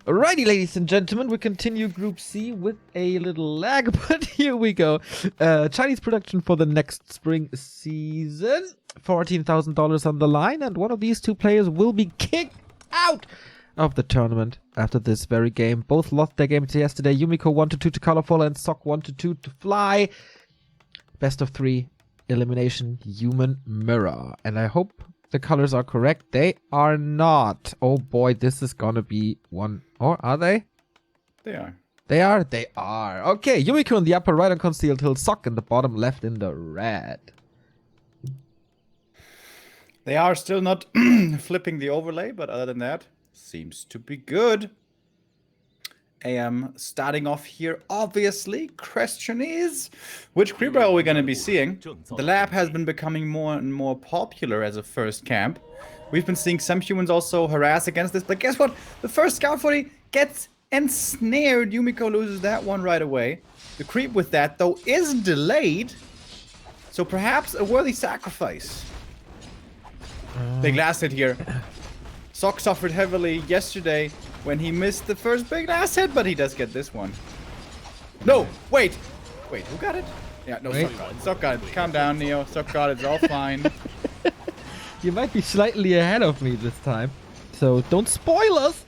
Alrighty, ladies and gentlemen, we continue Group C with a little lag, but here we go. Chinese production for the next spring season. $14,000 on the line, and one of these two players will be kicked out of the tournament after this very game. Both lost their games yesterday. Yumiko 1-2 to Colorful and Sock 1-2 to Fly. Best of 3 elimination human mirror. And I hope the colors are correct. They are not. Oh boy, this is gonna be one. Or are they? They are. They are? They are. Okay, Yumiko in the upper right on Concealed Hill, Sock in the bottom left in the red. They are still not flipping the overlay, but other than that, seems to be good. AM starting off here, obviously. Question is, which creeper are we going to be seeing? The lab has been becoming more and more popular as a first camp. We've been seeing some humans also harass against this, but guess what? The first scout 40 gets ensnared. Yumiko loses that one right away. The creep with that, though, is delayed. So perhaps a worthy sacrifice. Big last hit here. Sock suffered heavily yesterday when he missed the first big last hit, but he does get this one. No, wait. Wait, who got it? Yeah, no, Sock got it. Sock got it. Calm down, Neo. Sock got it. It's all fine. You might be slightly ahead of me this time, so don't spoil us.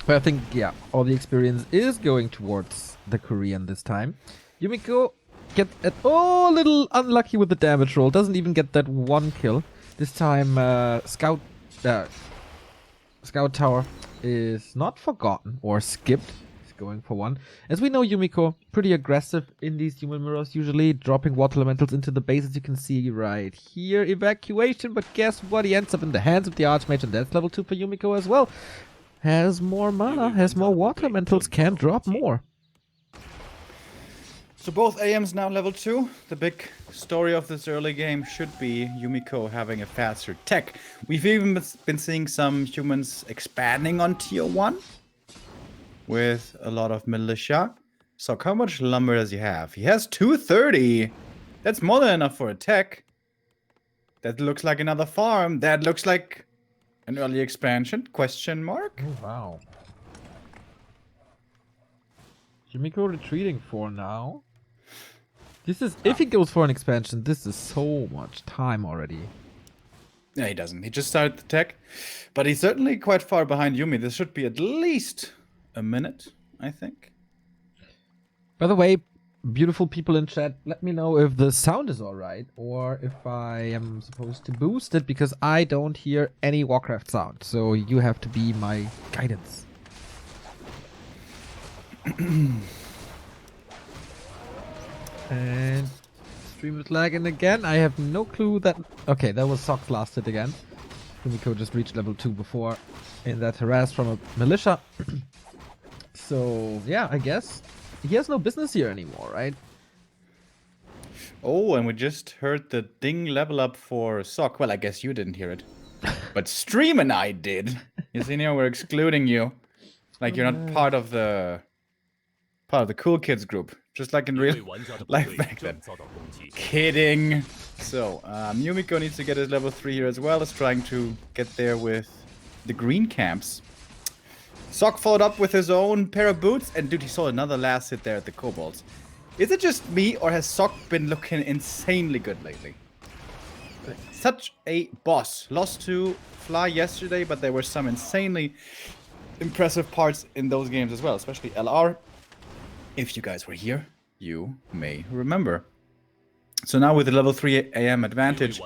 But I think, yeah, all the experience is going towards the Korean this time. Yumiko gets a little unlucky with the damage roll. Doesn't even get that one kill. This time, Scout Tower is not forgotten or skipped. He's going for one. As we know, Yumiko, pretty aggressive in these human mirrors, usually dropping water elementals into the base, as you can see right here. Evacuation, but guess what? He ends up in the hands of the Archmage, and that's level 2 for Yumiko as well. Has more mana, has more water elementals, can drop more. So both AMs now level 2. The big story of this early game should be Yumiko having a faster tech. We've even been seeing some humans expanding on tier 1 with a lot of militia. So how much lumber does he have? He has 230. That's more than enough for a tech. That looks like another farm. That looks like an early expansion? Question mark? Oh, wow. Yumiko retreating for now. This is, if he goes for an expansion, this is so much time already. Yeah, he doesn't. He just started the tech. But he's certainly quite far behind Yumi. This should be at least a minute, I think. By the way, beautiful people in chat, let me know if the sound is alright or if I am supposed to boost it, because I don't hear any Warcraft sound. So you have to be my guidance. And stream is lagging again. I have no clue that... Okay, that was Sock's last hit again. Yumiko just reached level 2 before in that harass from a militia. So, yeah, I guess he has no business here anymore, right? Oh, and we just heard the ding level up for Sock. Well, I guess you didn't hear it. But Stream and I did. You see, now we're excluding you. Like you're not part of the cool kids group. Just like in real life back then. Kidding. So, Yumiko needs to get his level 3 here as well. Is trying to get there with the green camps. Sock followed up with his own pair of boots. And dude, he saw another last hit there at the kobolds. Is it just me, or has Sock been looking insanely good lately? Such a boss. Lost to Fly yesterday, but there were some insanely impressive parts in those games as well. Especially LR. If you guys were here, you may remember. So now with the level 3 AM advantage,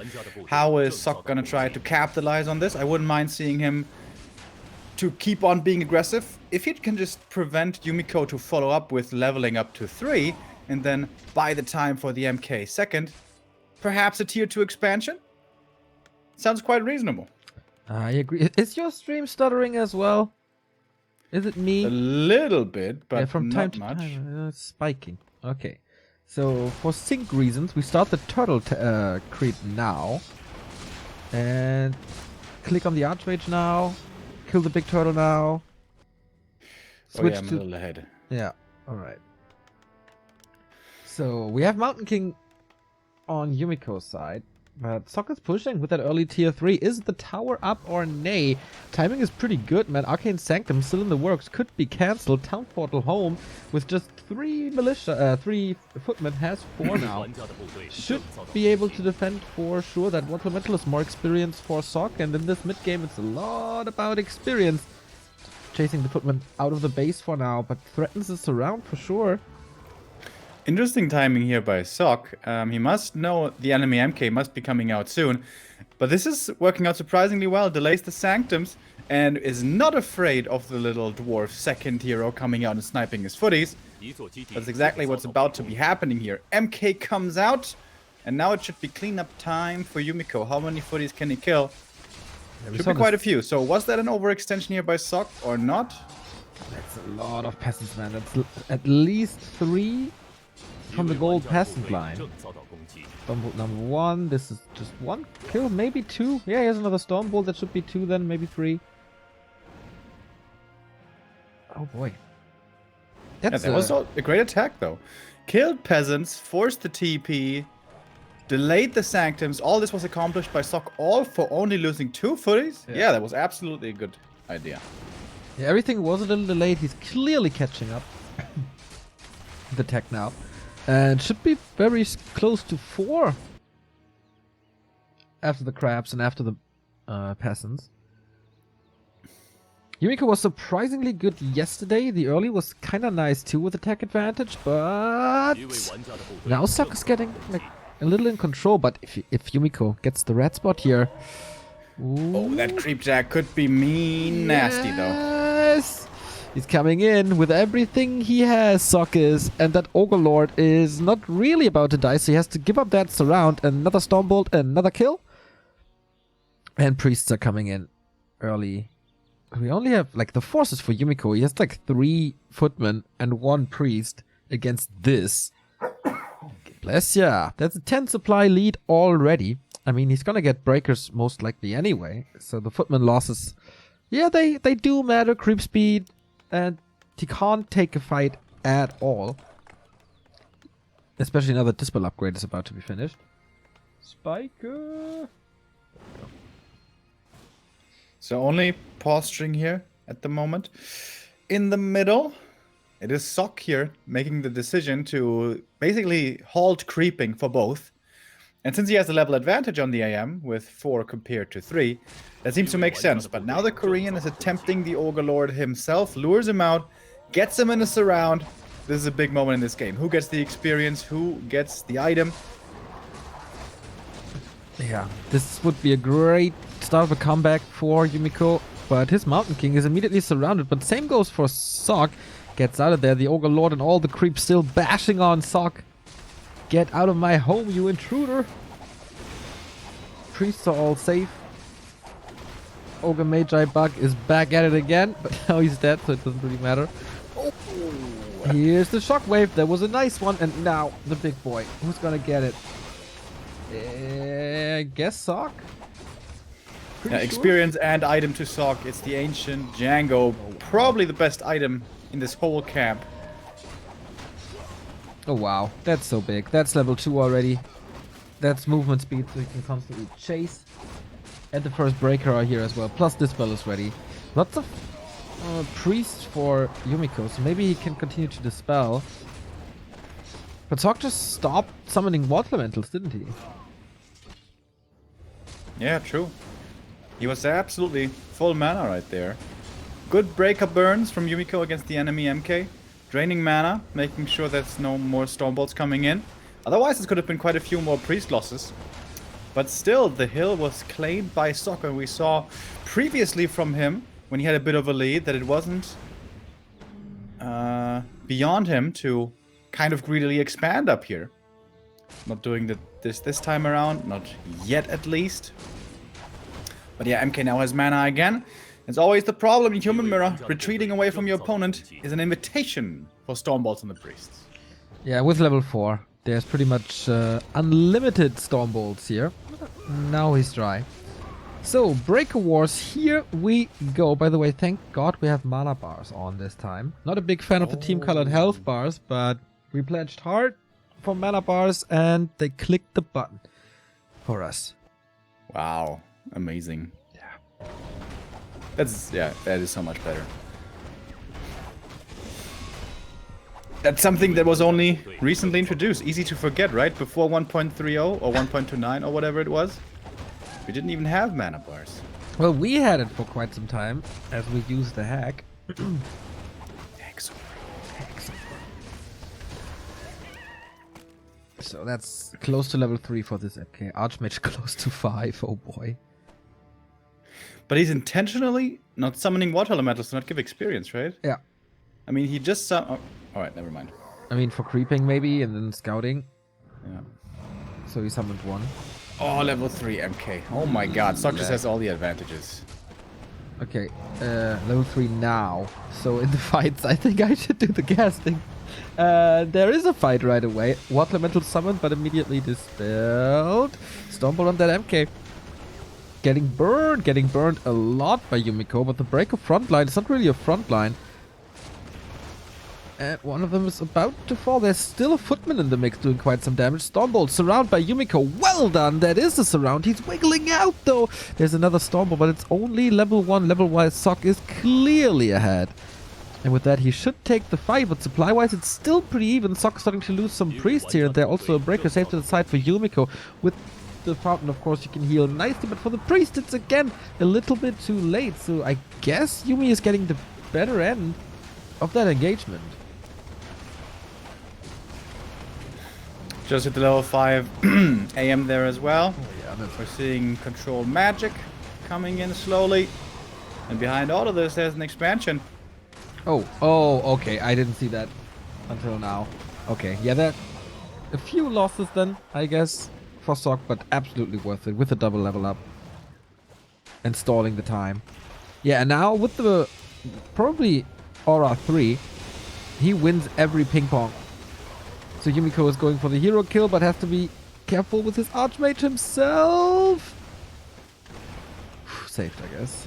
how is Sock gonna try to capitalize on this? I wouldn't mind seeing him to keep on being aggressive. If he can just prevent Yumiko to follow up with leveling up to 3, and then buy the time for the MK second, perhaps a tier 2 expansion? Sounds quite reasonable. I agree. Is your stream stuttering as well? Is it me? A little bit, but yeah, from time to much. time, it's spiking. Okay. So, for sync reasons, we start the turtle creep now. And click on the Archmage now. Kill the big turtle now. Switch I'm a little ahead. Yeah, alright. So, we have Mountain King on Yumiko's side. But Sock is pushing with that early tier 3. Is the tower up or nay? Timing is pretty good, man. Arcane Sanctum still in the works. Could be cancelled. Town Portal home with just 3 militia, 3 footmen has 4 now. Should be able to defend for sure. That Water Metal is more experience for Sock. And in this mid game, it's a lot about experience. Chasing the footman out of the base for now, but threatens the surround for sure. Interesting timing here by Sock. He must know the enemy MK must be coming out soon. But this is working out surprisingly well. Delays the Sanctums and is not afraid of the little dwarf second hero coming out and sniping his footies. That's exactly what's about to be happening here. MK comes out and now it should be cleanup time for Yumiko. How many footies can he kill? Should be quite a few. So was that an overextension here by Sock or not? That's a lot of peasants, man. That's at least 3 from the gold peasant line. Stormbolt number 1. This is just 1 kill, maybe 2. Yeah, here's another Stormbolt. That should be 2 then, maybe 3. Oh boy. That was a great attack though. Killed peasants, forced the TP, delayed the Sanctums. All this was accomplished by Sock, all for only losing 2 footies? Yeah, that was absolutely a good idea. Yeah, everything was a little delayed. He's clearly catching up. The tech now. And should be very close to 4 after the crabs and after the peasants. Yumiko was surprisingly good yesterday. The early was kind of nice too with attack advantage, but now Sock is getting like a little in control. But if Yumiko gets the red spot here, oh, that creep jack could be mean nasty though. Yes, he's coming in with everything he has. Sock is, and that Ogre Lord is not really about to die, so he has to give up that surround. Another Stormbolt, another kill, and priests are coming in early. We only have, like, the forces for Yumiko. He has, like, 3 footmen and 1 priest against this. Bless ya. That's a 10 supply lead already. I mean, he's gonna get breakers most likely anyway. So the footman losses, yeah, they do matter. Creep speed, and he can't take a fight at all. Especially now that Dispel upgrade is about to be finished. Spiker. So only posturing here at the moment. In the middle, it is Sock here making the decision to basically halt creeping for both. And since he has a level advantage on the AM with 4 compared to 3, that seems to make sense. But now the Korean is attempting the Ogre Lord himself, lures him out, gets him in a surround. This is a big moment in this game. Who gets the experience? Who gets the item? Yeah, this would be a great start of a comeback for Yumiko, but his Mountain King is immediately surrounded. But same goes for Sock. Gets out of there. The Ogre Lord and all the creeps still bashing on Sock. Get out of my home, you intruder. Priests are all safe. Ogre Magi Bug is back at it again, but now he's dead, so it doesn't really matter. Oh. Here's the shockwave. There was a nice one, and now the big boy. Who's gonna get it? I guess Sock? Yeah, experience and item to Sock. It's the ancient Django. Probably the best item in this whole camp. Oh wow, that's so big. That's level 2 already. That's movement speed, so you can constantly chase. And the first breaker are here as well. Plus this spell is ready. Lots of priests for Yumiko, so maybe he can continue to dispel. But Sock just stopped summoning water elementals, didn't he? Yeah, true. He was absolutely full mana right there. Good breaker burns from Yumiko against the enemy MK. Draining mana, making sure there's no more Stormbolts coming in. Otherwise, it could have been quite a few more priest losses. But still, the hill was claimed by Sock, and we saw previously from him, when he had a bit of a lead, that it wasn't beyond him to kind of greedily expand up here. Not doing this time around, not yet at least. But yeah, MK now has mana again. It's always the problem in Human Mirror. Retreating away from your opponent is an invitation for Stormbolts on the priests. Yeah, with level 4, there's pretty much unlimited Stormbolts here. Now he's dry. So, Breaker Wars, here we go. By the way, thank God we have mana bars on this time. Not a big fan of the team-colored health bars, but we pledged hard for mana bars and they clicked the button. for us. Wow. Amazing. Yeah. That is so much better. That's something that was only recently introduced. Easy to forget, right? Before 1.30 or 1.29 or whatever it was, we didn't even have mana bars. Well, we had it for quite some time as we used the hack. Excellent. So that's close to level 3 for this MK. Archmage close to 5. Oh boy. But he's intentionally not summoning water elementals to not give experience, right? Yeah. I mean, he just oh, alright, never mind. I mean, for creeping maybe, and then scouting. Yeah. So he summoned 1. Oh, level 3 MK. Oh my god, Sock just has all the advantages. Okay, level 3 now. So in the fights, I think I should do the casting. There is a fight right away. Water Elemental summoned, but immediately dispelled. Stumble on that MK. Getting burned a lot by Yumiko, but the break of frontline is not really a frontline. And one of them is about to fall. There's still a footman in the mix doing quite some damage. Stormbolt surrounded by Yumiko. Well done. That is a surround. He's wiggling out though. There's another Stormbolt, but it's only level 1. Level-wise, Sock is clearly ahead. And with that, he should take the fight. But supply-wise, it's still pretty even. Sock starting to lose some priests here. And there also a breaker safe to the side for Yumiko. With the fountain, of course, you can heal nicely. But for the priest, it's again a little bit too late. So I guess Yumi is getting the better end of that engagement. Just hit the level 5 AM there as well. Oh, yeah, We're seeing control magic coming in slowly. And behind all of this, there's an expansion. Oh, okay. I didn't see that until now. Okay, yeah, that a few losses then, I guess, for Sock, but absolutely worth it with the double level up and stalling the time. Yeah, and now with the probably Aura 3, he wins every ping pong. So Yumiko is going for the hero kill, but has to be careful with his Archmage himself. Saved, I guess.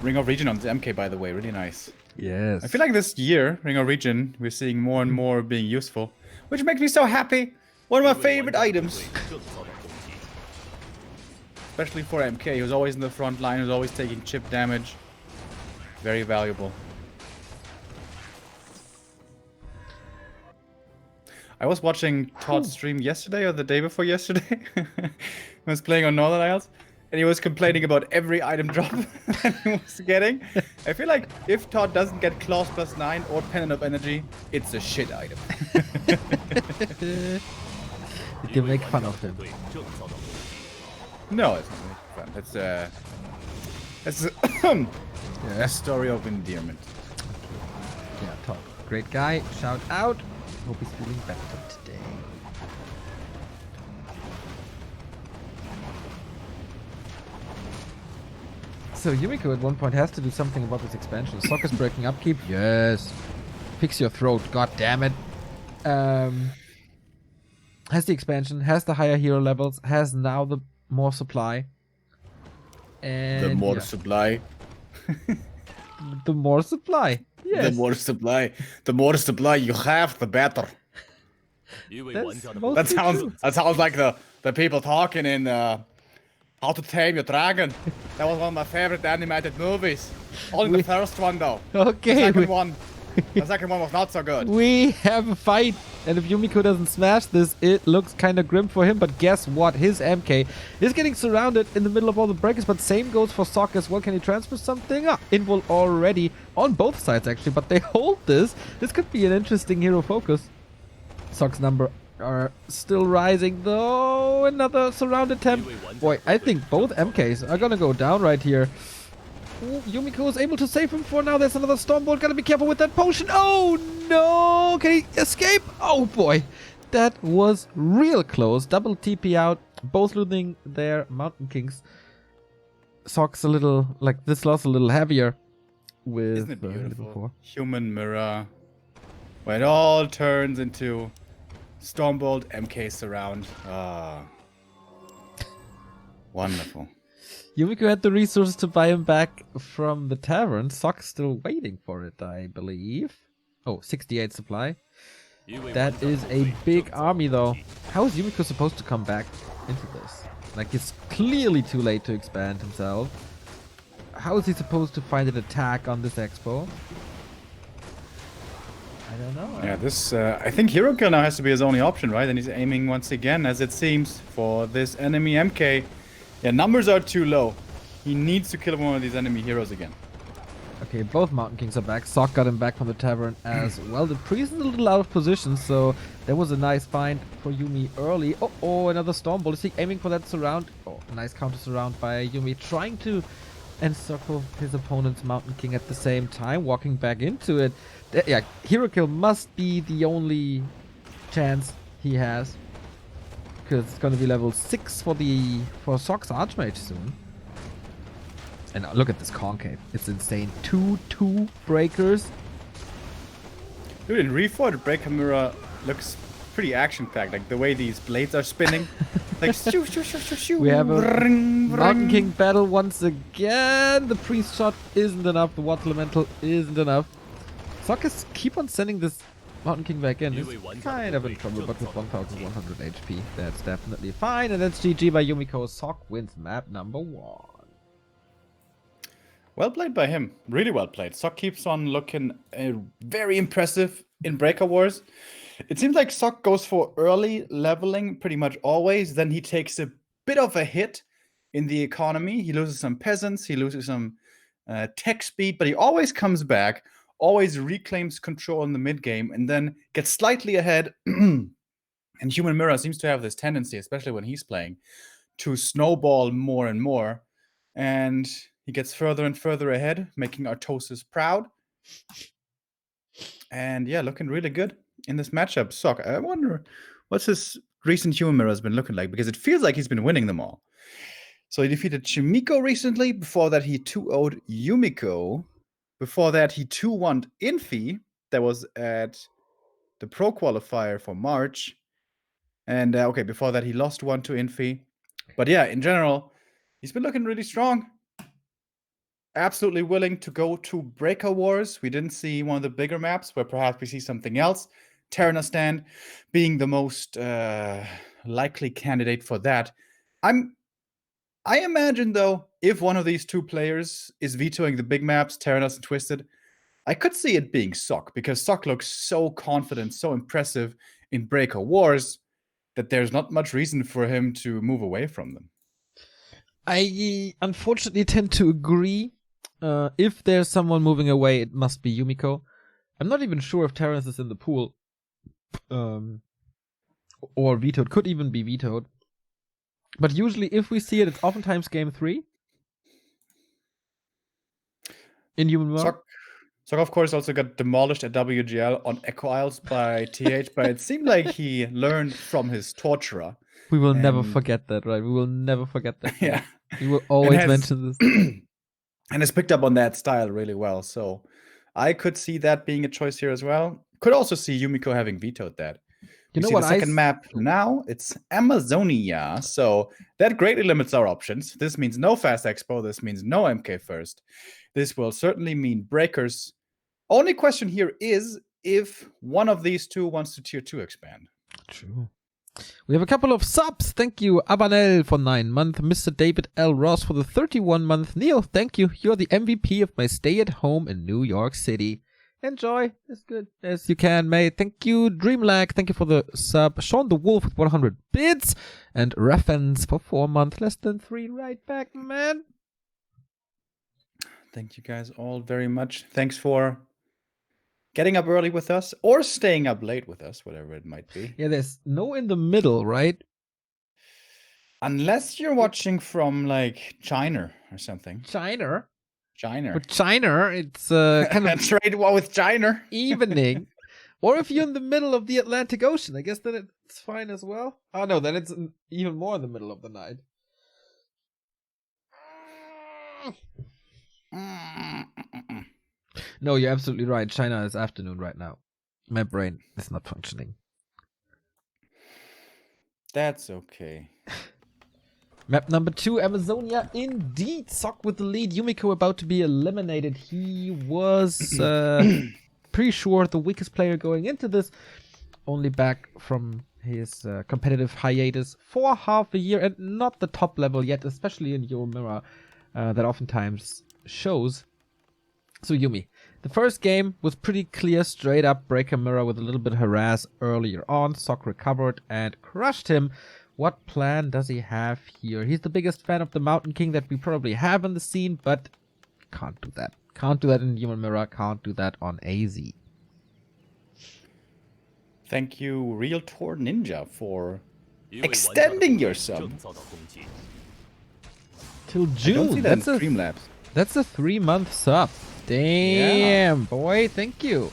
Ring of Region on the MK, by the way, really nice. Yes. I feel like this year, Ring of Region, we're seeing more and more being useful, which makes me so happy. One of my favorite items. Especially for MK, who's always in the front line, who's always taking chip damage. Very valuable. I was watching Todd's stream yesterday or the day before yesterday. I was playing on Northern Isles, and he was complaining about every item drop that he was getting. I feel like if Todd doesn't get Claws +9 or Pendant of Energy, it's a shit item. You can make fun of him. No, it's not fun. It's a story of endearment. Yeah, Todd. Great guy. Shout out. Hope he's feeling better today. So Yumiko at one point has to do something about this expansion. Sock is breaking upkeep. Yes. Fix your throat. God damn it. Has the expansion, has the higher hero levels, has now the more supply. And The more supply. The more supply. Yes. The more supply. The more supply you have, the better. That sounds like the people talking in How to Tame Your Dragon. That was one of my favorite animated movies. Only the first one though. Okay. The second one was not so good. We have a fight, and if Yumiko doesn't smash this, it looks kind of grim for him. But guess what? His MK is getting surrounded in the middle of all the breakers, but same goes for Sock as well. Can he transfer something? Invul already on both sides, actually, but they hold this. This could be an interesting hero focus. Sock's number are still rising, though. Another surround attempt. Boy, I think both MKs are gonna go down right here. Ooh, Yumiko is able to save him for now. There's another Stormbolt. Gotta be careful with that potion. Oh, no. Can he escape? Oh, boy. That was real close. Double TP out. Both losing their Mountain Kings. Sock's a little, like, this loss a little heavier. With Isn't it beautiful? Human mirror. Where it all turns into Stormbolt MK surround. Ah. Wonderful. Yumiko had the resources to buy him back from the tavern. Sock's still waiting for it, I believe. Oh, 68 supply. That is a big army, though. How is Yumiko supposed to come back into this? Like, it's clearly too late to expand himself. How is he supposed to find an attack on this expo? I don't know. Yeah, this, I think Hero Kill now has to be his only option, right? And he's aiming once again, as it seems, for this enemy MK. Yeah, numbers are too low. He needs to kill one of these enemy heroes again. Okay, both Mountain Kings are back. Sock got him back from the tavern as well. The priest is a little out of position, so that was a nice find for Yumi early. Oh, another Storm Bolt. Is he aiming for that surround? Oh, nice counter surround by Yumi, trying to encircle his opponent's Mountain King at the same time, walking back into it. Yeah, Hero Kill must be the only chance he has, because it's going to be level 6 for Sock's Archmage soon. And look at this concave. It's insane. 2 breakers. Dude, in Reforged, the Breaker Mirror looks pretty action-packed. Like, the way these blades are spinning. Like, shoo, shoo, shoo, shoo, shoo. We have a Bring, Mountain bring. King battle once again. The Priest shot isn't enough. The Water Elemental isn't enough. Sockers keep on sending this Mountain King back in. He's kind of in trouble, but with 1100 HP, that's definitely fine. And that's GG by Yumiko. Sock wins map number 1. Well played by him. Really well played. Sock keeps on looking very impressive in Breaker Wars. It seems like Sock goes for early leveling pretty much always. Then he takes a bit of a hit in the economy. He loses some peasants. He loses some tech speed. But he always comes back, always reclaims control in the mid-game, and then gets slightly ahead. And Human Mirror seems to have this tendency, especially when he's playing, to snowball more and more. And he gets further and further ahead, making Artosis proud. And yeah, looking really good in this matchup. Sock, I wonder what's his recent Human Mirror has been looking like, because it feels like he's been winning them all. So he defeated Yumiko recently. Before that, he 2-0'd Yumiko. Before that, he 2-1'd Infi. That was at the Pro Qualifier for March. And okay, before that, he lost 1 to Infi. But yeah, in general, he's been looking really strong. Absolutely willing to go to Breaker Wars. We didn't see one of the bigger maps where perhaps we see something else. Terranostan being the most likely candidate for that. I imagine, though, if one of these two players is vetoing the big maps, Terranos and Twisted, I could see it being Sock, because Sock looks so confident, so impressive in Breaker Wars that there's not much reason for him to move away from them. I unfortunately tend to agree. If there's someone moving away, it must be Yumiko. I'm not even sure if Terrence is in the pool. Or vetoed. Could even be vetoed. But usually if we see it, it's oftentimes game 3. In Human Mirror. Sock, of course, also got demolished at WGL on Echo Isles by TH, but it seemed like he learned from his torturer. We will never forget that, right? We will never forget that. Yeah. We will always mention this. And has picked up on that style really well. So I could see that being a choice here as well. Could also see Yumiko having vetoed that. You know what? The second map now, it's Amazonia. So that greatly limits our options. This means no Fast Expo. This means no MK first. This will certainly mean breakers. Only question here is if one of these two wants to tier 2 expand. True. We have a couple of subs. Thank you, Abanel, for 9 months. Mr. David L. Ross for the 31 month. Neil, thank you. You're the MVP of my stay at home in New York City. Enjoy as good as you can, mate. Thank you, Dreamlag. Thank you for the sub. Sean the Wolf with 100 bits. And Raffens for 4 months. Less than 3 right back, man. Thank you guys all very much. Thanks for getting up early with us or staying up late with us, whatever it might be. Yeah, there's no in the middle, right? Unless you're watching from like China or something. China? China. For China, it's kind of trade war with China. Evening. Or if you're in the middle of the Atlantic Ocean, I guess then it's fine as well. Oh no, then it's even more in the middle of the night. No, you're absolutely right. China is afternoon right now. My brain is not functioning. That's okay. Map number 2, Amazonia. Indeed, Sock with the lead. Yumiko about to be eliminated. He was pretty sure the weakest player going into this. only back from his competitive hiatus for half a year and not the top level yet, especially in Yumiko, that oftentimes shows. So Yumi, the first game was pretty clear, straight up breaker mirror with a little bit of harass earlier on. Sok recovered and crushed him. What plan does he have here? He's the biggest fan of the Mountain King that we probably have in the scene, but can't do that. Can't do that in Human Mirror, can't do that on AZ. Thank you, Realtor Ninja, for extending your sub. Till I don't June. see that in Streamlabs. That's a 3-month sub. Damn, boy, thank you.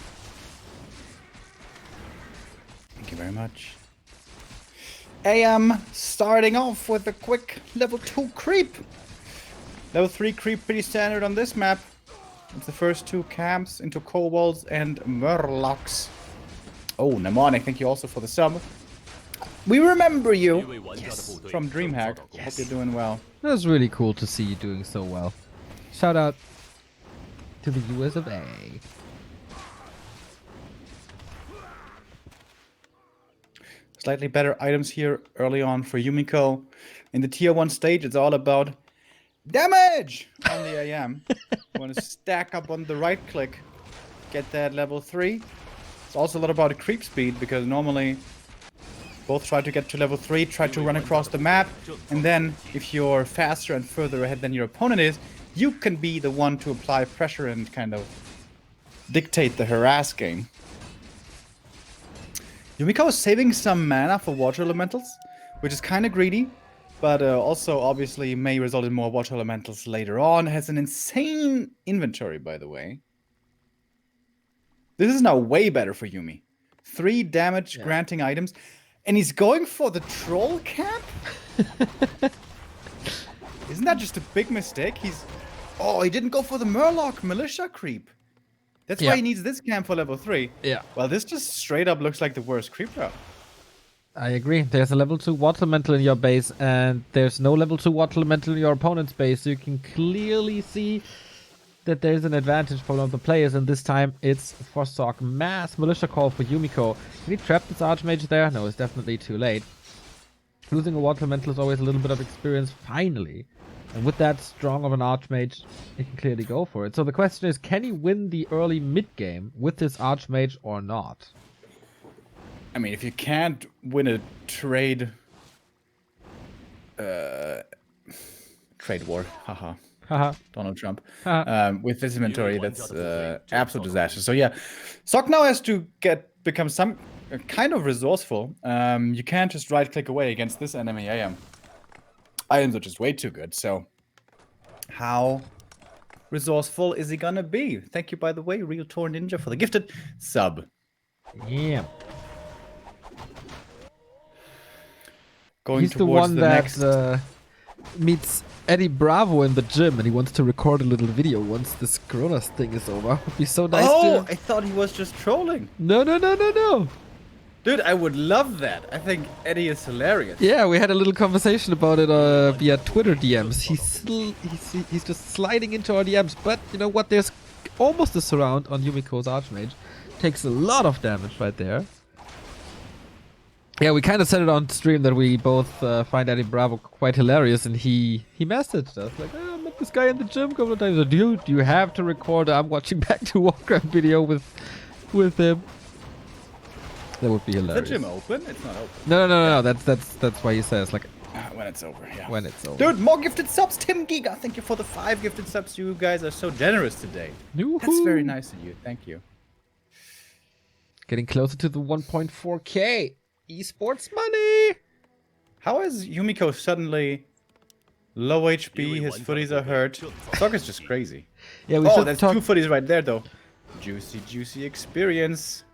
Thank you very much. AM starting off with a quick level 2 creep. Level 3 creep pretty standard on this map. It's the first 2 camps into kobolds and murlocs. Oh, Mnemonic, thank you also for the sub. We remember you. Yes. From DreamHack. Hope you're doing well. That was really cool to see you doing so well. Shout out to the US of A. Slightly better items here early on for Yumiko. In the tier 1 stage, it's all about damage on the AM. Want to stack up on the right click, get that level 3. It's also a lot about creep speed, because normally both try to get to level 3, try to run across the map, and then if you're faster and further ahead than your opponent is, you can be the one to apply pressure and kind of dictate the harass game. Yumiko is saving some mana for water elementals, which is kind of greedy, but also obviously may result in more water elementals later on. Has an insane inventory, by the way. This is now way better for Yumi. 3 damage granting items, and he's going for the troll camp? Isn't that just a big mistake? Oh, he didn't go for the Murloc militia creep. That's why he needs this camp for level 3. Yeah. Well, this just straight up looks like the worst creep route. I agree. There's a level 2 water elemental in your base, and there's no level 2 water elemental in your opponent's base. So you can clearly see that there's an advantage for one of the players, and this time it's for Sok. Mass militia call for Yumiko. Can he trap this Archmage there? No, it's definitely too late. Losing a water elemental is always a little bit of experience, finally. And with that strong of an Archmage, he can clearly go for it. So the question is, can he win the early mid-game with this Archmage or not? I mean, if you can't win a trade war, haha. Donald Trump. With this inventory, that's absolute disaster. So yeah, Sok now has to become some kind of resourceful. You can't just right-click away against this enemy AM. Items are just way too good. So how resourceful is he gonna be? Thank you, by the way, Realtor Ninja, for the gifted sub. Yeah. Going He's the one that meets Eddie Bravo in the gym, and he wants to record a little video once this Corona thing is over. Would be so nice. Oh, I thought he was just trolling. No. Dude, I would love that. I think Eddie is hilarious. Yeah, we had a little conversation about it via Twitter DMs. He's just sliding into our DMs, but you know what? There's almost a surround on Yumiko's Archmage. Takes a lot of damage right there. Yeah, we kind of said it on stream that we both find Eddie Bravo quite hilarious, and he messaged us like, oh, I met this guy in the gym a couple of times. So, do you have to record I'm watching back to Warcraft video with him? That would be hilarious. Is the gym open? It's not open. No. That's why he says like when it's over. Yeah. When it's over. Dude, more gifted subs. Tim Giga, thank you for the 5 gifted subs. You guys are so generous today. Yoo-hoo. That's very nice of you. Thank you. Getting closer to the 1.4K esports money. How is Yumiko suddenly low HP? His footies are hurt. Sok is just crazy. Yeah, that's 2 footies right there though. Juicy experience.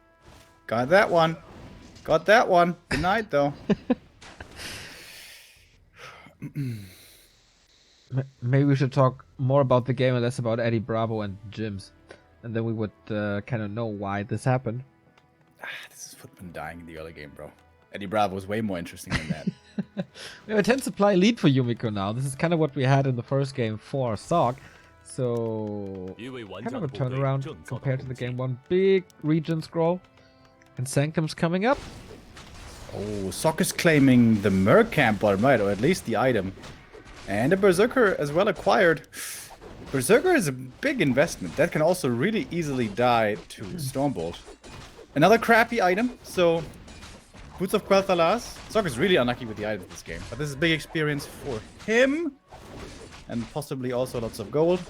Got that one. Denied though. Maybe we should talk more about the game and less about Eddie Bravo and gyms, and then we would kind of know why this happened. This is Footman dying in the early game, bro. Eddie Bravo was way more interesting than that. We have a 10 supply lead for Yumiko now. This is kind of what we had in the first game for Sok. So kind of a turnaround compared to the game 1. Big region scroll. And Sanctum's coming up. Oh, Sock is claiming the Merc camp bottom right, or at least the item. And a Berserker as well acquired. Berserker is a big investment. That can also really easily die to Stormbolt. Another crappy item, so Boots of Quel'Thalas. Sock is really unlucky with the items this game, but this is big experience for him. And possibly also lots of gold.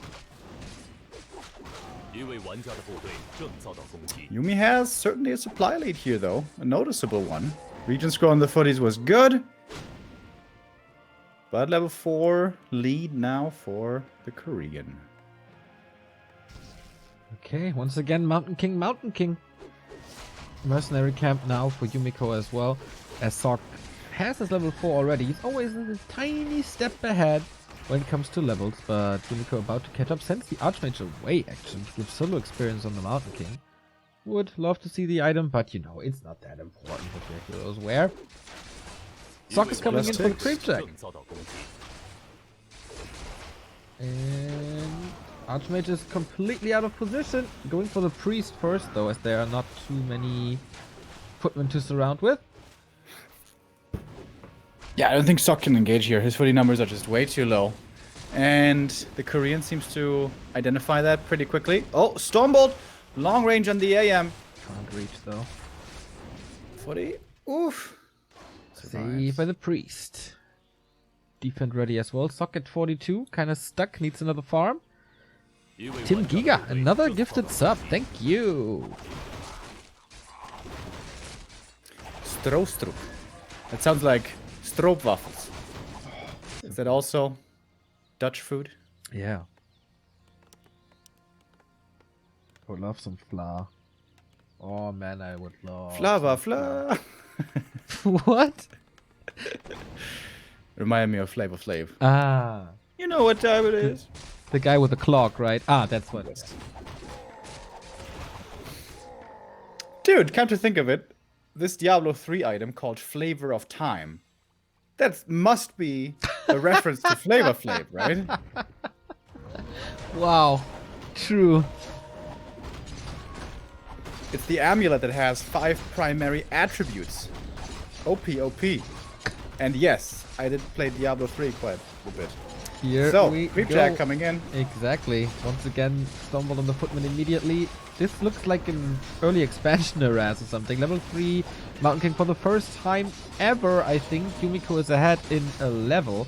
Yumi has certainly a supply lead here though, a noticeable one. Region score on the footies was good. But level 4 lead now for the Korean. Okay, once again, Mountain King, Mountain King. Mercenary camp now for Yumiko as well. As Sock has his level 4 already. He's always a tiny step ahead when it comes to levels. But Yumiko about to catch up. Sends the Archmage away, actually, to give solo experience on the Mountain King. Would love to see the item, but you know, it's not that important what your heroes wear. Sock is coming in for the creep check. And Archmage is completely out of position. Going for the priest first though, as there are not too many footmen to surround with. Yeah, I don't think Sock can engage here. His footy numbers are just way too low. And the Korean seems to identify that pretty quickly. Oh, Stormbolt! Long range on the AM. Can't reach though. Footy. Oof. Saved by the priest. Defend ready as well. Sock at 42. Kind of stuck. Needs another farm. Tim Giga. Another gifted sub. Thank you. Strostrup. That sounds like stroopwafels. Is that also Dutch food? Yeah. I would love some fla. Oh man, I would love Flava fla. What? Remind me of Flavor Flav. Ah. You know what time it is. The guy with the clock, right? Ah, that's what it is. Dude, come to think of it, this Diablo 3 item called Flavor of Time. That must be a reference to Flavor Flav, right? Wow. True. It's the amulet that has 5 primary attributes. OP, OP. And yes, I did play Diablo 3 quite a bit. Here So, we Creep go. Jack coming in. Exactly. Once again, stumbled on the footman immediately. This looks like an early expansion harass or something. Level 3 Mountain King for the first time ever, I think. Yumiko is ahead in a level.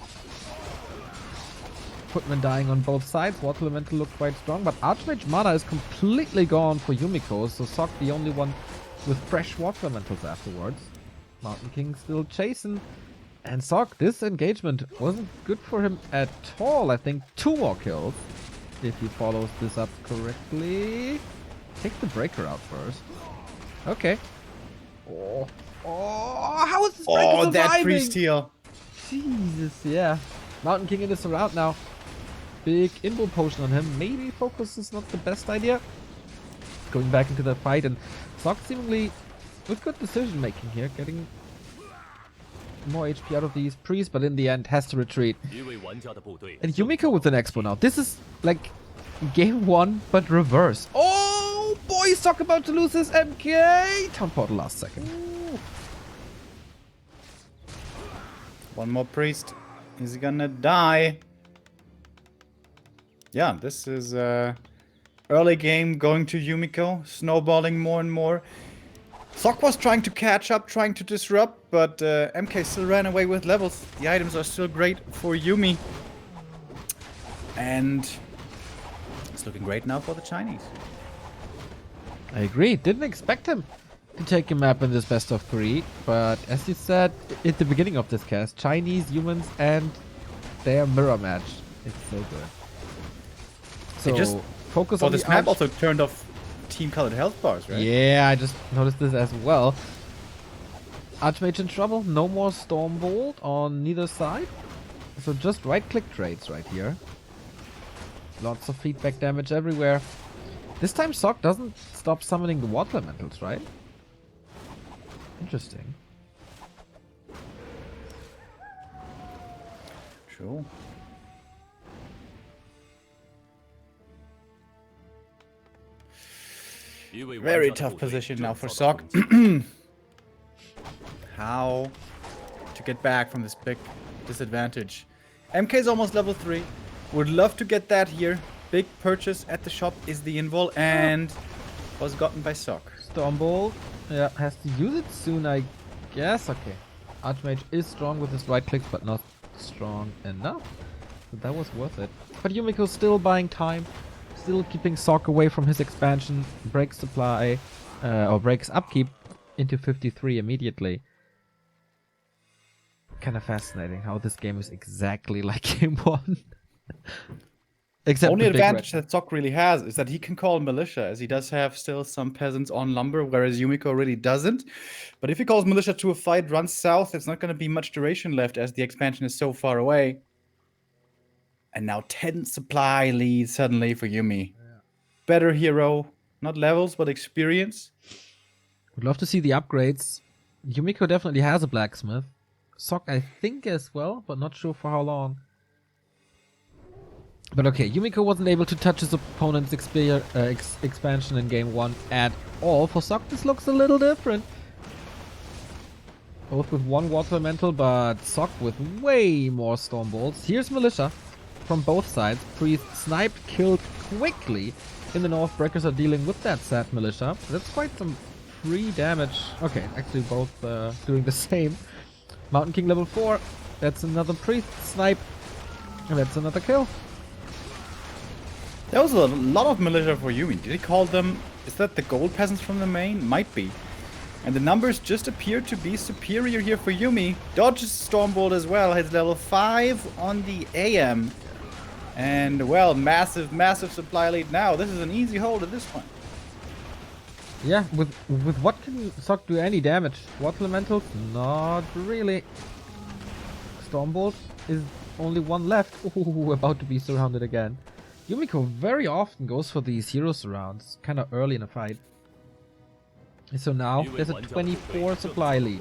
Footman dying on both sides. Water Elemental looked quite strong, but Archmage mana is completely gone for Yumiko, so Sock the only one with fresh Water Elementals afterwards. Mountain King still chasing. And Sock, this engagement wasn't good for him at all. I think 2 more kills, if he follows this up correctly. Take the breaker out first. Okay. Oh, how is this breaker surviving? That priest heal. Jesus, yeah. Mountain King in the surround now. Big invul potion on him. Maybe focus is not the best idea. Going back into the fight, and Sock seemingly with good decision making here, getting more HP out of these priests, but in the end has to retreat. And Yumiko with an expo now. This is like game 1, but reverse. Oh boy, Sock about to lose his MK. Town portal last second. One more priest. Is he gonna die? Yeah, this is early game going to Yumiko, snowballing more and more. Sock was trying to catch up, trying to disrupt, but MK still ran away with levels. The items are still great for Yumi. And it's looking great now for the Chinese. I agree. Didn't expect him to take a map in this best of 3, but as you said at the beginning of this cast, Chinese, humans, and their mirror match. It's so good. So They just, focus for on this the map, also turned off team-colored health bars, right? Yeah, I just noticed this as well. Archmage in trouble. No more Stormbolt on neither side. So just right-click trades right here. Lots of feedback damage everywhere. This time Sock doesn't stop summoning the water elementals, right? Interesting. Sure. Very tough position now for Sock. How to get back from this big disadvantage. MK is almost level 3. Would love to get that here. Big purchase at the shop is the invol and was gotten by Sock. Stormbolt. Yeah, has to use it soon, I guess. Okay. Archmage is strong with his right clicks, but not strong enough. So that was worth it. But Yumiko's still buying time. Still keeping Sock away from his expansion. Breaks supply, or breaks upkeep into 53 immediately. Kind of fascinating how this game is exactly like game 1. Except only the big advantage red. that Sock really has is that he can call militia, as he does have still some peasants on lumber, whereas Yumiko really doesn't. But if he calls militia to a fight, runs south, it's not going to be much duration left as the expansion is so far away. And now 10 supply leads suddenly for Yumi. Yeah. Better hero, not levels, but experience. Would love to see the upgrades. Yumiko definitely has a blacksmith. Sock, I think, as well, but not sure for how long. But okay, Yumiko wasn't able to touch his opponent's expansion in game 1 at all. For Sock, this looks a little different. Both with 1 water elemental, but Sock with way more storm bolts. Here's militia from both sides. Priest sniped, killed quickly. In the north, breakers are dealing with that sad militia. That's quite some free damage. Okay, actually both doing the same. Mountain King level 4. That's another priest snipe. And that's another kill. That was a lot of militia for Yumi. Did he call them... Is that the gold peasants from the main? Might be. And the numbers just appear to be superior here for Yumi. Dodges Stormbolt as well. Hits level 5 on the AM. And, well, massive, massive supply lead now. This is an easy hold at this point. Yeah, with what can Sock do any damage? Water elementals? Not really. Stormbolt is only 1 left. Ooh, about to be surrounded again. Yumiko very often goes for these hero surrounds, kind of early in a fight. So now there's a 24 supply lead.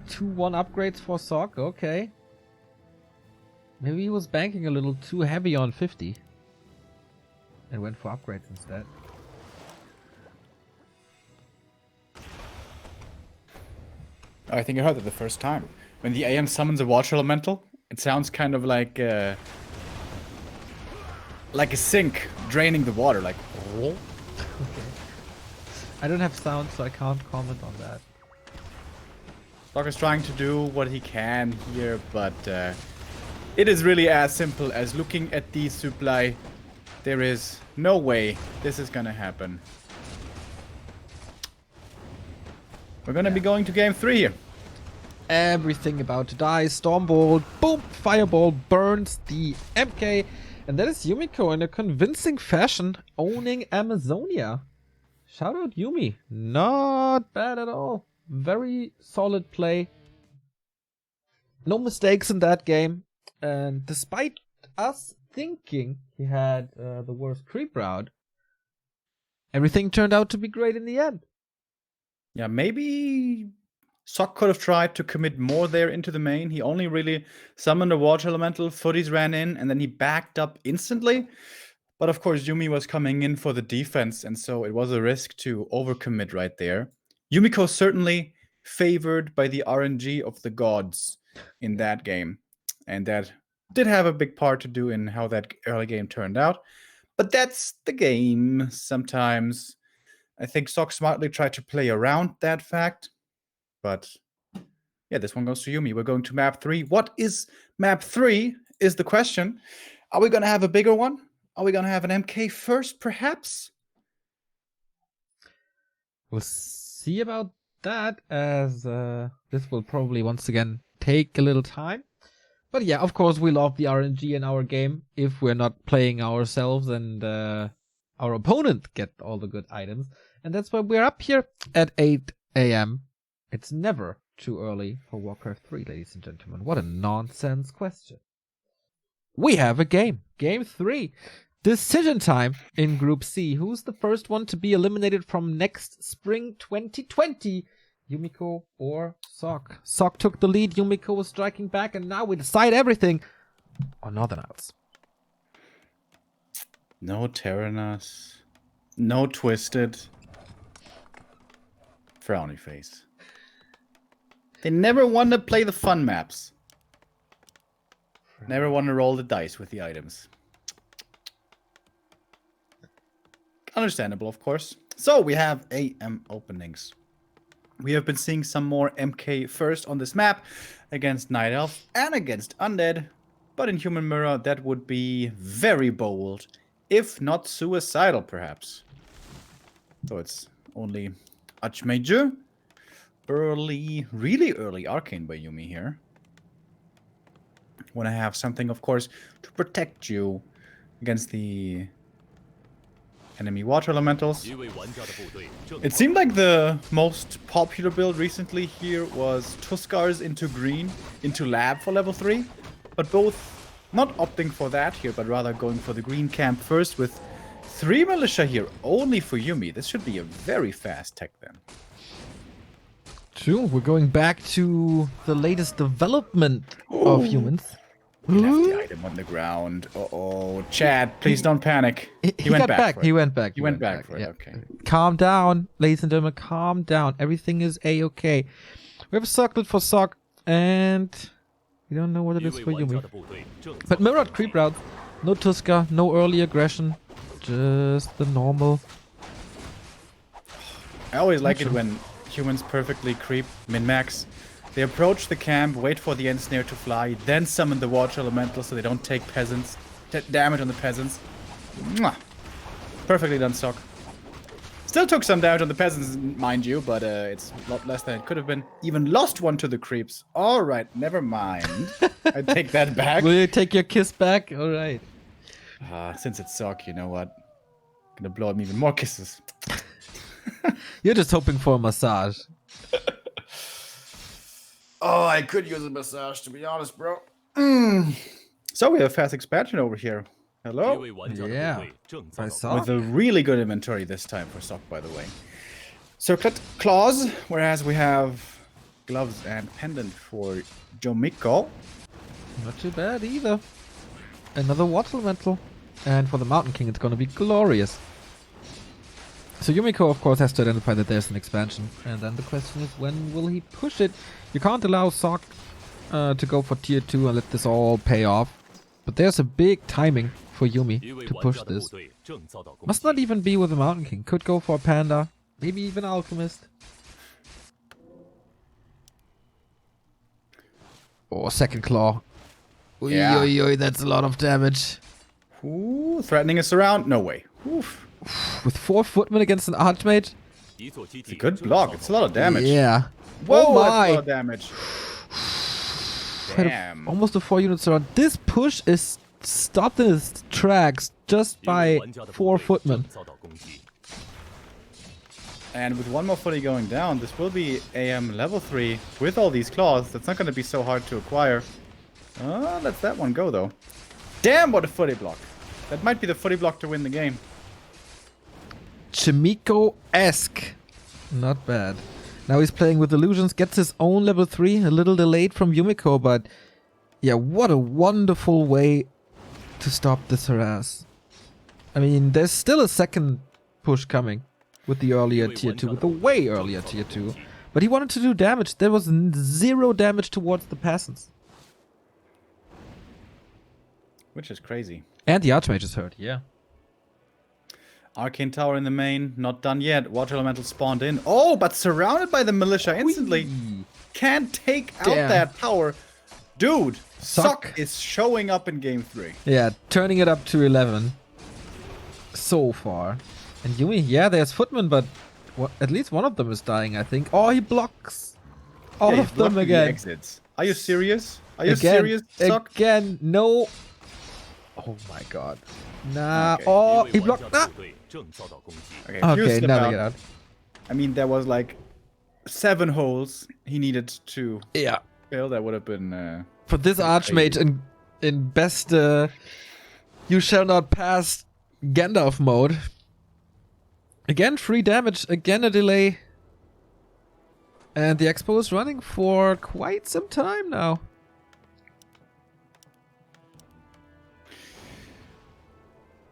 2-1 upgrades for Sock, okay. Maybe he was banking a little too heavy on 50. And went for upgrades instead. I think I heard that the first time. When the AM summons a water elemental, it sounds kind of like a sink draining the water, like. Oh. Okay. I don't have sound, so I can't comment on that. Sock is trying to do what he can here, but it is really as simple as looking at the supply. There is no way this is gonna happen. We're gonna be going to game 3 here. Everything about to die. Stormbolt, boom, fireball burns the MK. And that is Yumiko in a convincing fashion owning Amazonia. Shout out Yumi. Not bad at all. Very solid play. No mistakes in that game. And despite us thinking he had the worst creep route, everything turned out to be great in the end. Yeah, maybe Sock could have tried to commit more there into the main. He only really summoned a water elemental, footies ran in, and then he backed up instantly. But of course, Yumi was coming in for the defense, and so it was a risk to overcommit right there. Yumiko certainly favored by the RNG of the gods in that game. And that did have a big part to do in how that early game turned out. But that's the game sometimes. I think Sock smartly tried to play around that fact. But yeah, this one goes to Yumi. We're going to map 3. What is map 3 is the question. Are we going to have a bigger one? Are we going to have an MK first, perhaps? We'll see about that, as this will probably once again take a little time. But yeah, of course, we love the RNG in our game if we're not playing ourselves and our opponent get all the good items. And that's why we're up here at 8 a.m. It's never too early for Warcraft 3, ladies and gentlemen. What a nonsense question. We have a game. Game 3. Decision time in Group C. Who's the first one to be eliminated from next spring 2020? Yumiko or Sock? Sock took the lead. Yumiko was striking back. And now we decide everything on Northernouts. No Terranas. No twisted. Frowny face. They never want to play the fun maps. Never want to roll the dice with the items. Understandable, of course. So we have AM openings. We have been seeing some more MK first on this map against Night Elf and against Undead. But in Human Mirror, that would be very bold, if not suicidal, perhaps. So it's only Archmage. Early, really early Arcane by Yumi here. Want to have something, of course, to protect you against the enemy water elementals. It seemed like the most popular build recently here was Tuskars into green, into lab for level 3. But both not opting for that here, but rather going for the green camp first with 3 militia here, only for Yumi. This should be a very fast tech then. True, we're going back to the latest development of humans. We left the item on the ground. Uh-oh. Chad, please don't panic. He went back. He went back. He went back for it, yeah. okay. Calm down, ladies and gentlemen. Calm down. Everything is A-okay. We have a circlet for Sock, and we don't know what it is for Yumi. But mirrored creep route. No Tuska, no early aggression. Just the normal. I always like it when humans perfectly creep min-max. They approach the camp, wait for the end snare to fly, then summon the water elemental so they don't take damage on the peasants. Mwah. Perfectly done, Sock. Still took some damage on the peasants, mind you, but it's a lot less than it could have been. Even lost one to the creeps. Alright, never mind. I take that back. Will you take your kiss back? Alright. Since it's Sock, you know what? I'm gonna blow him even more kisses. You're just hoping for a massage. Oh, I could use a massage, to be honest, bro. So we have fast expansion over here. Hello? Yeah. I saw. With a really good inventory this time for Sock, by the way. Circlet claws, whereas we have gloves and pendant for Yumiko. Not too bad either. Another water elemental. And for the Mountain King, it's gonna be glorious. So Yumiko, of course, has to identify that there's an expansion. And then the question is, when will he push it? You can't allow Sock to go for tier 2 and let this all pay off. But there's a big timing for Yumi to push this. Must not even be with the Mountain King. Could go for a Panda. Maybe even Alchemist. Oh, second claw. Yeah. Oi, oi, oi, that's a lot of damage. Ooh, threatening us around? No way. Oof. With 4 footmen against an Archmage? It's a good block. It's a lot of damage. Yeah. Whoa, Oh my! that's a lot of damage. Damn. Almost a 4 units around. This push is stopped in its tracks just by 4 footmen. And with one more footy going down, this will be AM level 3 with all these claws. That's not going to be so hard to acquire. Let's that one go, though. Damn, what a footy block. That might be the footy block to win the game. Yumiko-esque. Not bad. Now he's playing with illusions, gets his own level 3, a little delayed from Yumiko, but yeah, what a wonderful way to stop this harass. I mean, there's still a second push coming with the earlier tier 2, with the way earlier tier 2. But he wanted to do damage. There was 0 damage towards the peasants. Which is crazy. And the Archmage is hurt, yeah. Arcane Tower in the main, not done yet. Water Elemental spawned in. Oh, but surrounded by the militia instantly. Whee! Can't take out Damn. that tower. Dude, Sock. Sock is showing up in game 3. Yeah, turning it up to 11. So far. And Yumi, yeah, there's footmen, but at least one of them is dying, I think. Oh, he blocks all Yeah, of he's them blocking the again. exits. Are you serious? Are you serious, Sock? Again, no. Oh my god. Nah. Okay. Oh, he blocked. Nah. Okay, Okay, slip now they out. get out. I mean, there was like 7 holes he needed to Yeah. fill. That would have been... For this Archmage in best you shall not pass Gandalf mode. Again, 3 damage. Again, a delay. And the expo is running for quite some time now.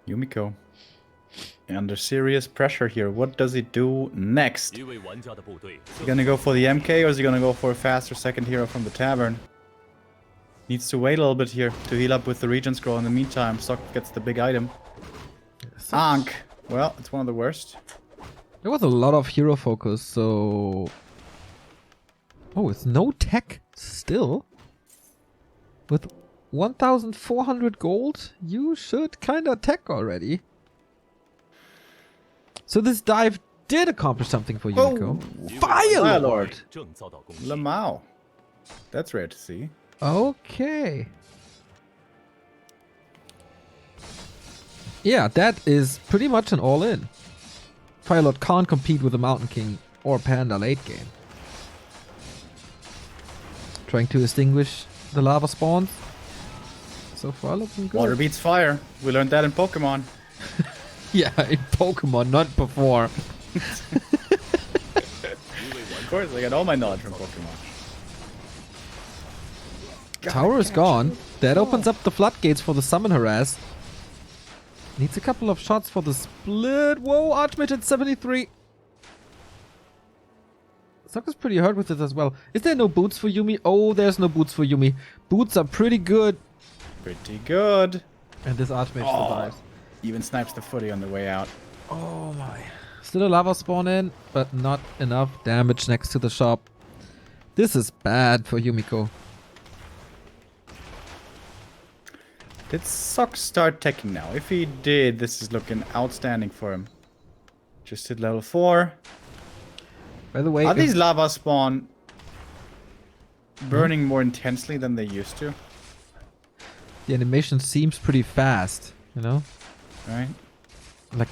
Yumiko. Under serious pressure here. What does he do next? Is he gonna go for the MK or is he gonna go for a faster second hero from the tavern? Needs to wait a little bit here to heal up with the regen scroll. In the meantime, Sock gets the big item. Ankh. Well, it's one of the worst. There was a lot of hero focus, so... Oh, it's no tech still. With 1,400 gold, you should kinda tech already. So this dive did accomplish something for Yumiko. Fire Lord! Lamau. That's rare to see. Okay. Yeah, that is pretty much an all-in. Firelord can't compete with the Mountain King or Panda late game. Trying to extinguish the lava spawns. So far looking good. Water beats fire. We learned that in Pokemon. Yeah, in Pokemon, not before. Of course, I got all my knowledge from Pokemon. Tower is gone. That opens up the floodgates for the summon harass. Needs a couple of shots for the split. Whoa, Archmage at 73. Sock is pretty hurt with it as well. Is there no boots for Yumi? Oh, there's no boots for Yumi. Boots are pretty good. Pretty good. And this Archmage survives. Even snipes the footy on the way out. Oh my. Still a lava spawn in, but not enough damage next to the shop. This is bad for Yumiko. Did Sock start teching now? If he did, this is looking outstanding for him. Just hit level 4. By the way, are these lava spawn burning more intensely than they used to? The animation seems pretty fast, you know? Right. Like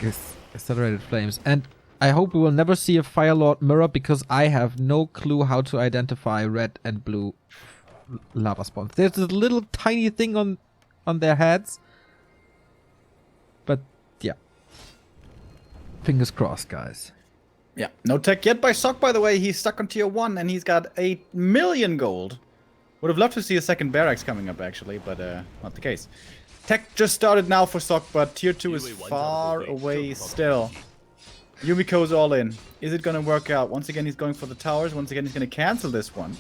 accelerated flames. And I hope we will never see a Firelord mirror because I have no clue how to identify red and blue lava spawns. There's this little tiny thing on their heads. But yeah. Fingers crossed, guys. Yeah, no tech yet by Sock, by the way. He's stuck on tier 1 and he's got 8 million gold. Would have loved to see a second barracks coming up, actually, but not the case. Tech just started now for Sock, but tier 2 is far away still. Yumiko's all in. Is it going to work out? Once again, he's going for the towers. Once again, he's going to cancel this one.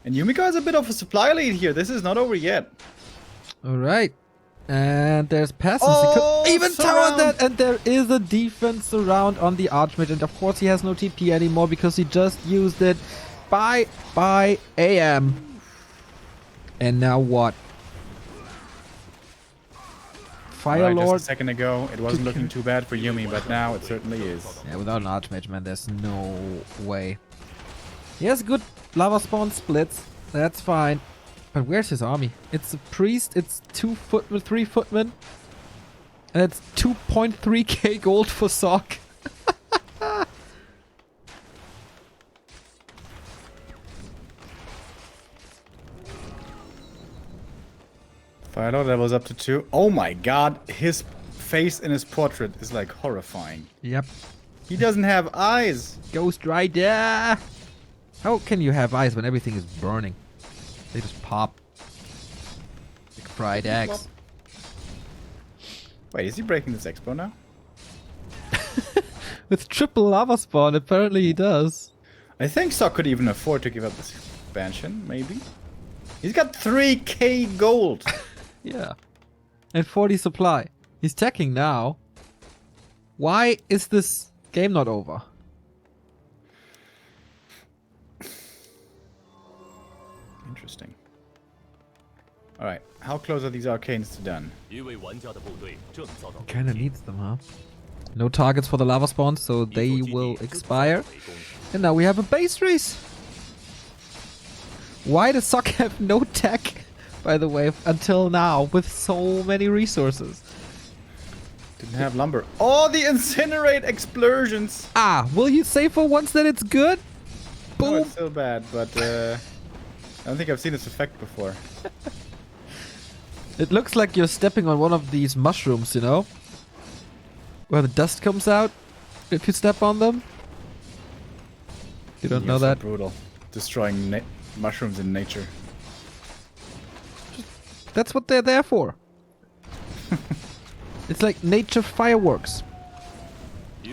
And Yumiko has a bit of a supply lead here. This is not over yet. Alright. And there's peasants. Oh, He could even tower surround. that. And there is a defense around on the Archmage. And of course, he has no TP anymore because he just used it. Bye AM. And now what? Right, Firelord. just a second ago, it wasn't looking too bad for Yumi, but now it certainly is. Yeah, without an Archmage, man, there's no way. He has good lava spawn splits. That's fine. But where's his army? It's a priest, it's 2 footmen, 3 footmen. And it's 2.3k gold for Sock. Firelord levels up to 2. Oh my god, his face in his portrait is like horrifying. Yep. He doesn't have eyes. Ghost Rider! How can you have eyes when everything is burning? They just pop. Like fried eggs. Wait, is he breaking this expo now? With triple lava spawn, apparently he does. I think Sock could even afford to give up this expansion, maybe. He's got 3k gold. Yeah. And 40 supply. He's teching now. Why is this game not over? Interesting. Alright, how close are these arcanes to done? Kinda needs them, huh? No targets for the lava spawns, so they will expire. And now we have a base race. Why does Sock have no tech, by the way, until now, with so many resources? Didn't have lumber. Oh, the incinerate explosions! Ah, will you say for once that it's good? No, Boom! it's still bad, but I don't think I've seen this effect before. It looks like you're stepping on one of these mushrooms, you know? Where the dust comes out if you step on them. You don't know You're so that? brutal. Destroying mushrooms in nature. That's what they're there for. It's like nature fireworks.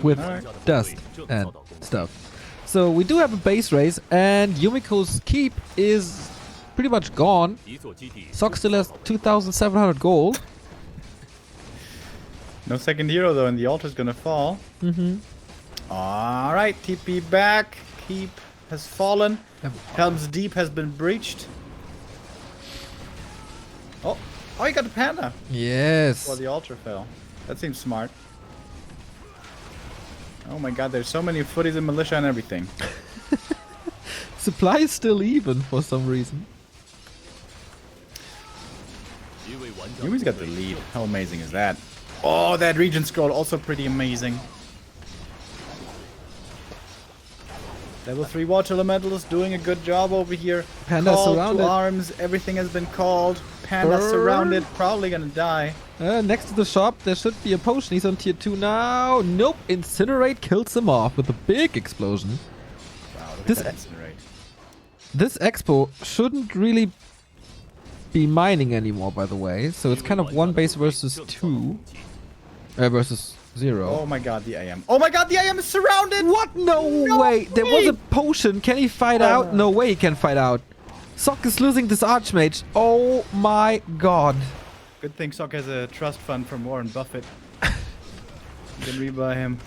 with dust and stuff. So we do have a base race, and Yumiko's keep is pretty much gone. Sock still has 2,700 gold. No second hero though, and the altar's gonna fall. Alright, TP back. Keep has fallen. Helm's Deep has been breached. Oh, he got the panda. Yes. Well, the altar fell. That seems smart. Oh my god, there's so many footies and militia and everything. Supply is still even for some reason. Yumi's got the lead. How amazing is that? Oh, that region scroll also pretty amazing. Level 3 water elemental is doing a good job over here. Panda Call surrounded. to arms, everything has been called. Panda surrounded, probably gonna die. Next to the shop, there should be a potion. He's on tier 2 now. Nope. Incinerate kills him off with a big explosion. Wow, look This- at that incinerate. This expo shouldn't really be mining anymore, by the way. So it's kind of 1 base versus 2. Versus 0. Oh my god, the AM. Oh my god, the AM is surrounded! What? No way! There was a potion. Can he fight out? No way he can fight out. Sock is losing this Archmage. Oh my god. Good thing Sock has a trust fund from Warren Buffett. You can rebuy him.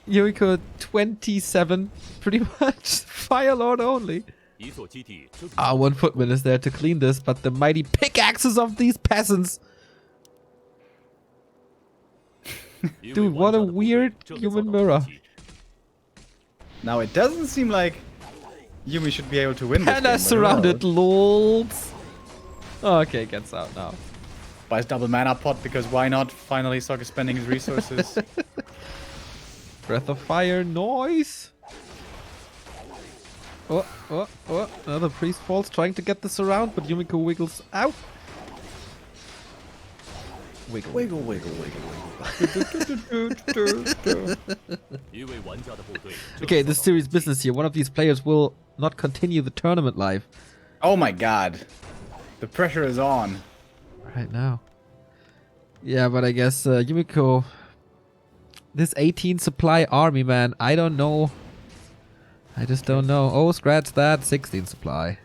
Yumiko 27. Pretty much. Firelord only. One footman is there to clean this, but the mighty pickaxes of these peasants. Dude, what a weird human mirror. Now it doesn't seem like Yumi should be able to win this Panda game, surrounded, but who lols. Okay, gets out now. knows? Buys double mana pot because why not? Finally, Sock is spending his resources. Breath of fire, noise. Oh, another priest falls, trying to get this around, but Yumiko wiggles out. Wiggle, wiggle, wiggle, wiggle. Okay, this serious business here. One of these players will not continue the tournament live. Oh my god. The pressure is on. Right now. Yeah, but I guess Yumiko... This 18 supply army, man. I don't know. I just don't know. Oh, scratch that. 16 supply.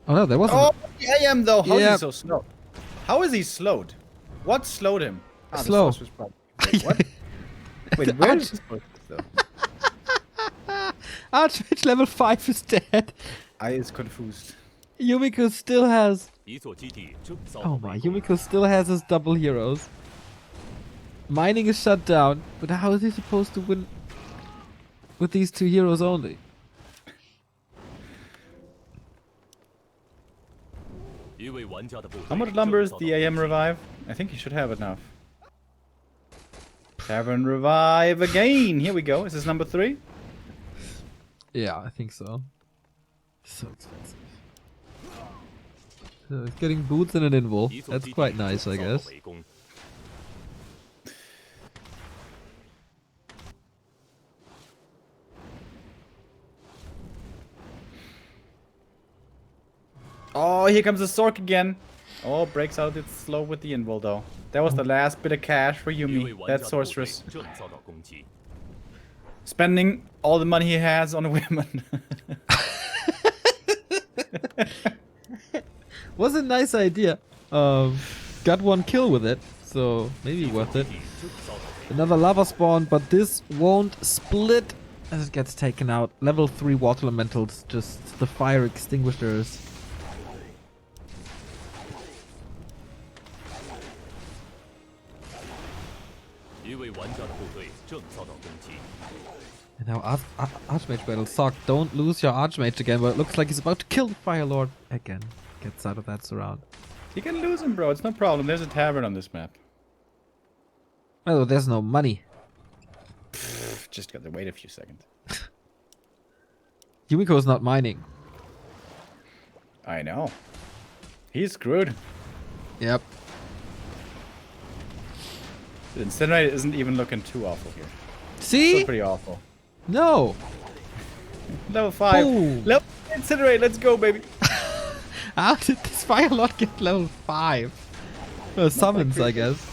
Oh no, there wasn't... Oh, the AM though. How is Yeah. he so slow? How is he slowed? What slowed him? Ah, the Slow. source was probably- Wait, what? Wait, where is this supposed to go? Archmage level 5 is dead. I is confused. Yumiko still has... Oh my, Yumiko still has his double heroes. Mining is shut down, but how is he supposed to win with these 2 heroes only? How much lumber is the AM revive? I think he should have enough. Tavern revive again. Here we go. Is this number 3? Yeah, I think so. So expensive. So it's getting boots and an invul. That's quite nice, I guess. Oh, here comes the Sork again. Oh, breaks out its slow with the invul though. That was the last bit of cash for Yumi, that sorceress. Spending all the money he has on women. Was a nice idea. Got 1 kill with it, so maybe worth it. Another lava spawn, but this won't split as it gets taken out. Level 3 water elementals, just the fire extinguishers. And now Archmage battle. Sock, don't lose your Archmage again, but it looks like he's about to kill the Fire Lord again. Gets out of that surround. You can lose him, bro. It's no problem. There's a tavern on this map. Oh, there's no money. Just got to wait a few seconds. Yumiko's not mining. I know. He's screwed. Yep. The Incinerator isn't even looking too awful here. See? Still pretty awful. No. Level 5. Boom. Level Incinerate. Let's go, baby. How did this Fire Lord get level 5? Summons, I guess.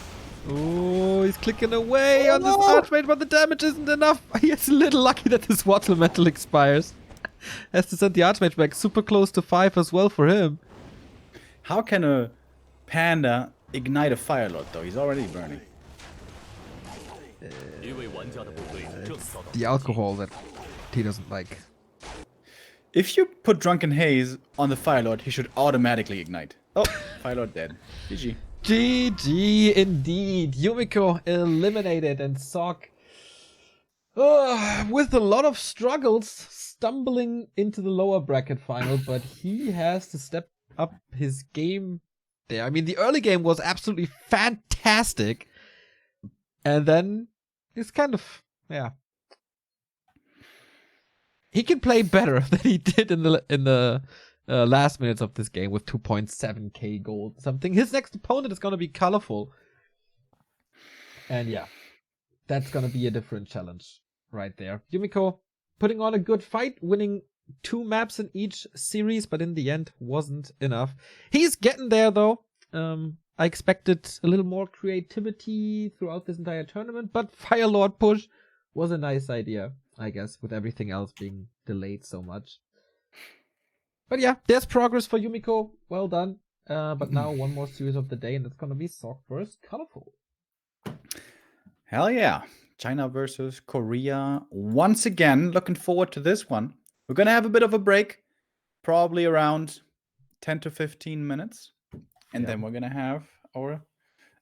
Oh, he's clicking away on this Archmage, but the damage isn't enough. He's a little lucky that his Water Metal expires. Has to send the Archmage back super close to 5 as well for him. How can a panda ignite a Fire Lord, though? He's already burning. The alcohol that he doesn't like. If you put Drunken Haze on the Fire Lord, he should automatically ignite. Oh, Fire Lord dead. GG. GG indeed. Yumiko eliminated, and Sok, with a lot of struggles, stumbling into the lower bracket final, but he has to step up his game there. I mean, the early game was absolutely fantastic, and then it's kind of, yeah. He can play better than he did in the last minutes of this game with 2.7k gold something. His next opponent is going to be colorful. And yeah, that's going to be a different challenge right there. Yumiko putting on a good fight, winning 2 maps in each series, but in the end wasn't enough. He's getting there though. I expected a little more creativity throughout this entire tournament, but Fire Lord push was a nice idea, I guess, with everything else being delayed so much. But yeah, there's progress for Yumiko. Well done. But now one more series of the day, and it's gonna be Sok vs. Colorful. Hell yeah. China versus Korea. Once again, looking forward to this one. We're gonna have a bit of a break, probably around 10 to 15 minutes. And then we're gonna have our,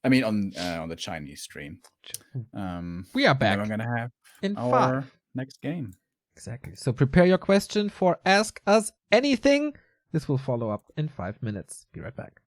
I mean, on the Chinese stream. We are back. We're gonna have in our 5. next game. Exactly. So prepare your question for Ask Us Anything. This will follow up in 5 minutes. Be right back.